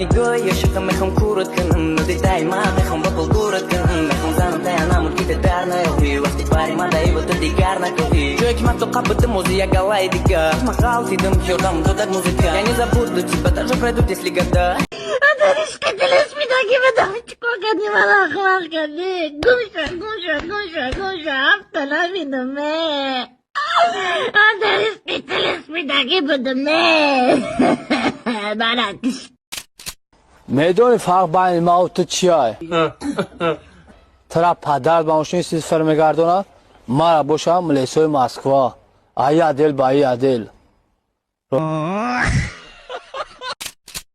نگاه عشق میخوام کورت کنم ندیدای من میخوام با پل دورت کنم میخوام زنم تاینم که در نیاوی وقتی باری من دایی با تو دیگر نکوی جایی که من تو قبط موزی یا گلای دیگر مقال تیدم کردم تو در موزیکا я не забуду тебя даже пройдут если года Адаришка, телесми таки бедамчико, кадни малахлах, кадни. Гуша, автора видоме. Адаришка, телесми таки бедаме. Баракиш. میدونی فرق بین ما و تو چیه؟ ترا پدر با ماشین چیز فرمگردونه ما را باشم ملیسوی مسکوا ای عدل با ای عدل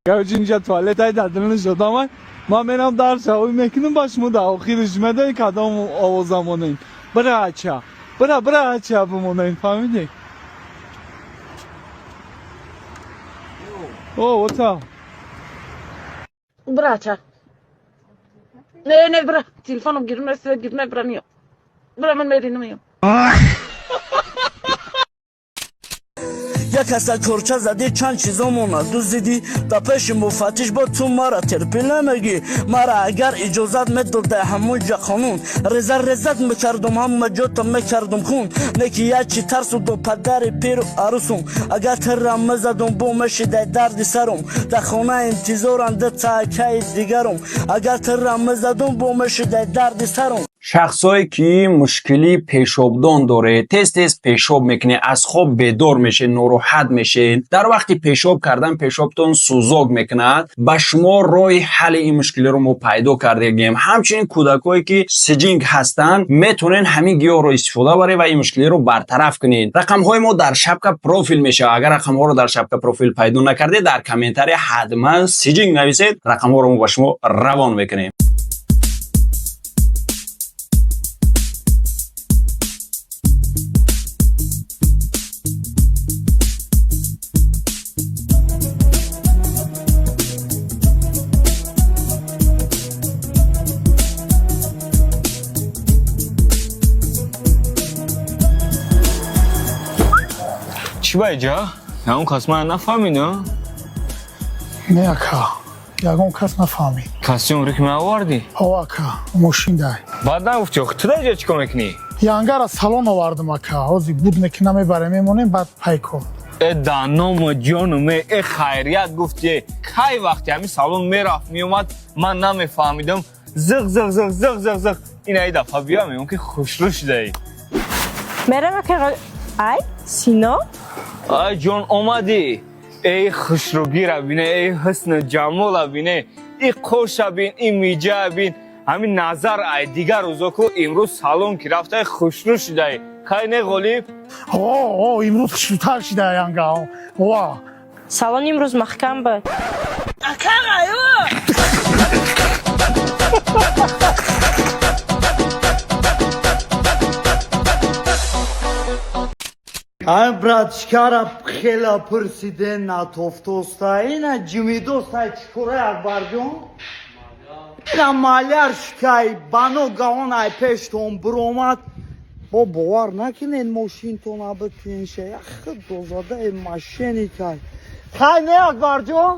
گوچ اینجا توالت های در دلن شدم ما میرم در شوی میکنم باش مو در آخرش میدونی کدام آوازمونه برا اچه بمونه فهمیدی؟ اوه وطا Braccia. Ne, bra. Telefonum girmez bıramıyor. Bıramın merinimi. یک اصل کرچه زدی چند چیزامون دوزیدی تا پیش مفتش با تو مرا ترپی نمگی مرا اگر اجازت میداد در همون جا قانون رزت میکردم همه جا تا میکردم خون نکی یه چی ترس و دو پدر پیر و عروسم اگر ترم میزدم بو مشی در درد سرم در خانه انتظارم ده تاکه دیگرم اگر ترم میزدم بو مشی در درد سرم شخصایی که مشکلی پیشابدان داره تست پیشاب میکنه از خواب بیدار میشه ناراحت میشه در وقتی پیشاب کردن پیشابتون سوزاک میکنه با شما راه حل این مشکلی رو ما پیدا کردیم همچنین کودکایی که سیجینگ هستن میتونن همین گیاه رو استفاده بره و این مشکلی رو برطرف کنین رقم های ما در شبکه پروفیل میشه اگر رقم ها رو در شبکه پروفیل پیدا نکرده در کامنتر حتما سیجینگ نویسید رقم ها رو ما با شما روان میکنیم چی باید جا؟ همون کس من نفهمیده؟ نه اکا یکم کس نفهمید کسی عمری که من آوردی؟ او اکا ماشین ده بعد نگفتی تو در اینجا چی کار میکنی؟ янга салон овардам ака ҳозир буд мекина мебаре мемонем баъд пайко در نام جانم ای خیریت گفتی کی وقتی همین سالن میرفت میومد من نمیفهمیدم زغ این ای دفعه بیا میگم که خوشروش دهی Merhaba Karol. Ay, Sino. ای جان اومدی ای خوشروگی را بینه ای حسن جمال بینه ای خوش بین ای میجه بین همین نظر ای دیگر روزا که امروز سالن که رفته خوشروش دهی کی نه غلیب о имрӯз хуштар шуда янга ва Salon imroz mahkam بود. ай братчкара хела пурсиден натофтоста ина ҷимидоста чикора акбарҷон ина маляр шикай бано гаон ай пештон буромад бо бовар накунед мошинтон абитинша яхи дозадаи машиникай хай не акбарҷон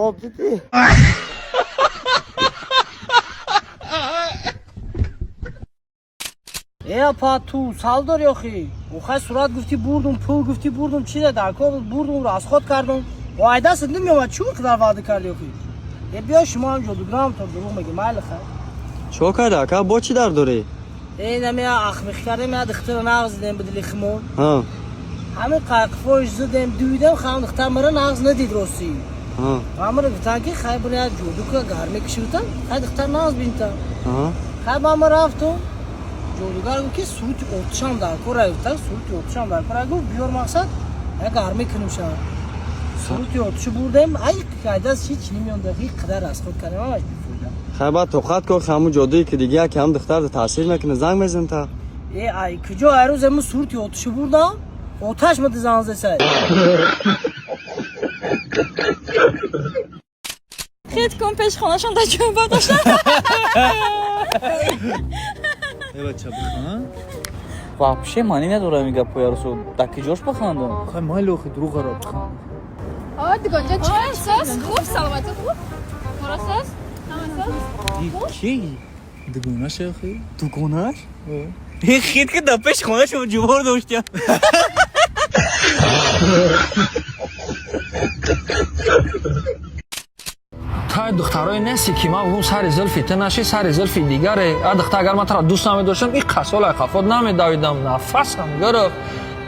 о дидӣ Апа ту салдор ёхи ухай сурат гуфти бурдум пул гуфти бурдум чи да дар кор бурдум расход кардум вай даст намеомад чӣ қадар ваъда карди ёхи биё шумо ҳам ҷодугарам то дурӯғ мегӣ майли хай چو کرده اکا با چی در داری؟ намея ахмех кардем я духтара нағз дидем ба дили химон ها ҳамин қайқифош зидем дӯидем хам духтар мара нағз надид росӣ ها ҳамара гуфтан ки хай бир я ҷодука гарме кишивтан хай духтар нағз бинтан ها хай ба ма рафтум ҷодугар гуфт ки сурути отишам дар кор гуфтан сурути отишам дар кор гуфт биёр мақсад я гарме куним шава сурути отиши бурдем ай қайдас ҳеҷ намеёнда ҳеҷ қадар расход кардем ҳамаш бифоида خیلی توقعت که همون جادویی که دیگه که هم دختر تاثیر میکنه زنگ میزن تا ай куҷо ҳарӯз ему сурути отиши бурдам оташ мада занг зесай خیلی کن پیش خانهشون در جوی با داشتن ای بچه بخوان вообще маъни надора мега поярсо дар киҷош бахандам خیلی مایل اوخی دروغ را بخوان دیگه چه احساس خوب سلامت خوب مراساس کی دگونه شیخی دگونهش؟ این خید که دپش خونه شما جوار داشتیم تا دخترای نسی که ما اون سر زلفی تنشی سر زلفی دیگره دختر اگر من تو دوست نمی‌داشتم این قسال خفاد نمی‌دادم نفسم گرفت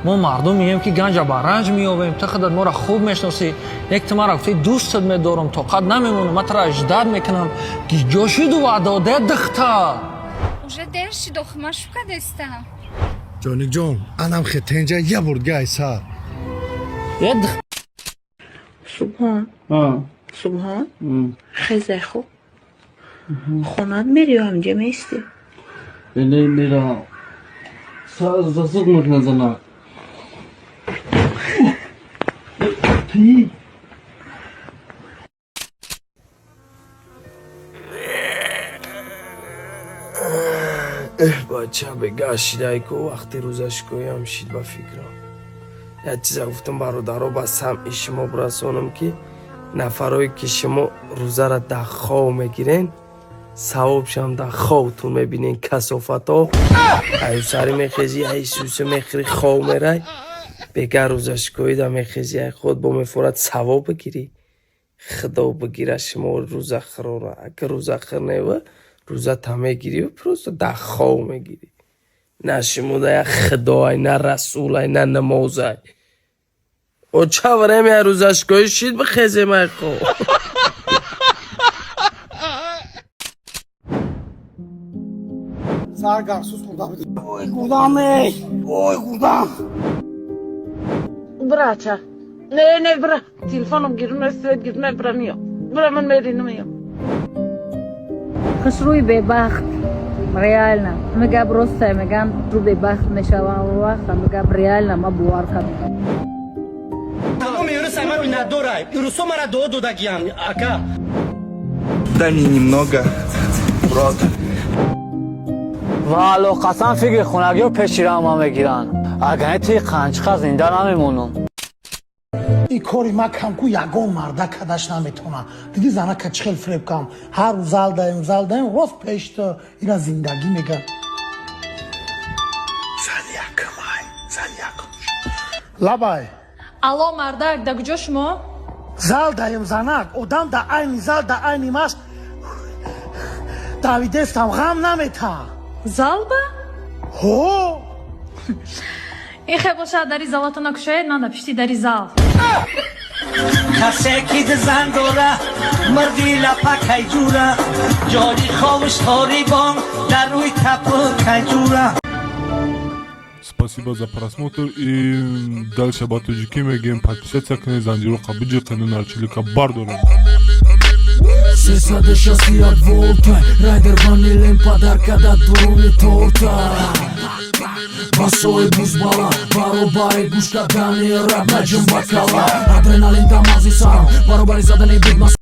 ما مردم میگیم که گنج با رنج میابیم تو خودت ما را خوب میشناسی یک تو مرا گفتی دوستت میدارم طاقت نمیمونم من تو را اجداد میکنم که جاشید و عداده دختر уже дерши дохмашка дестам جونیک جون انم خطنجا یه برگه ایسا سبحان خیلی خوب خونت میری و همجا میستی بله میرم زازوق میکنه زنه بچه بگشیده که وقتی روزش کویم شید با فکرم یه چیز گفتم برادرها بس هم شما برسانم که نفرهایی که شما روزه را در خواه میگیرین ثوابش هم در خواهتون میبینین کسافت ها ای سری میخیزی ای سوسه میخری خواه میره بگر روزش کوی در میخیزی ای خود با مفورت ثواب بگیری خدا بگیره شما روزه خرا را اگر روزه خر نیوه روزه تمه گیری و پروست در خواه میگیری نه شما یک خدای نه رسول نه نمازه او چه ورم یه روزش کوی شید بخیزی من خواه سر گرسوس خدا بده اوی گودامه اوی گودام برا نه برا تلفنم گیرم رسید گیرم برا میام برا من میری نمیام خسروی ببخت ریالنا میگم برسته میگم رو ببخت میشوم وقت میگم ریالنا ما بوار کنم تمام یورس من نداره یورسو مرا دو دادگیان اکا دنی немного брат والو قسم فکر خونگی و پشیرم هم بگیرن اگر توی قنچخه زنده نمیمونم این کاری ما کم کو یگان مرده کدش نمیتونه دیدی زنه که چخل فریب کم هر روز زل دایم راست پیشت اینا زندگی میگه زن یکم لبای алло мардак да куҷо шумо зал даем занак одам да айни зал да айни маст давидестам ғам намета залба ҳо ин хе бошад дари залато накушоед ман да пишти дари зал کسی که زن داره مردی لپک جوره جاری خوابش تاری بام در روی تپه کجوره Спасибо за просмотр и дальше батуджики мегем подписаться к Занжиру Кабуджи канал Чилика Бардора. Сесаде шасти от волта Райдер ванилен подарка да дуруни торта Басой бузбала Баробари гушта дани раб наджим бакала Адреналин да мази сам Баробари задани биг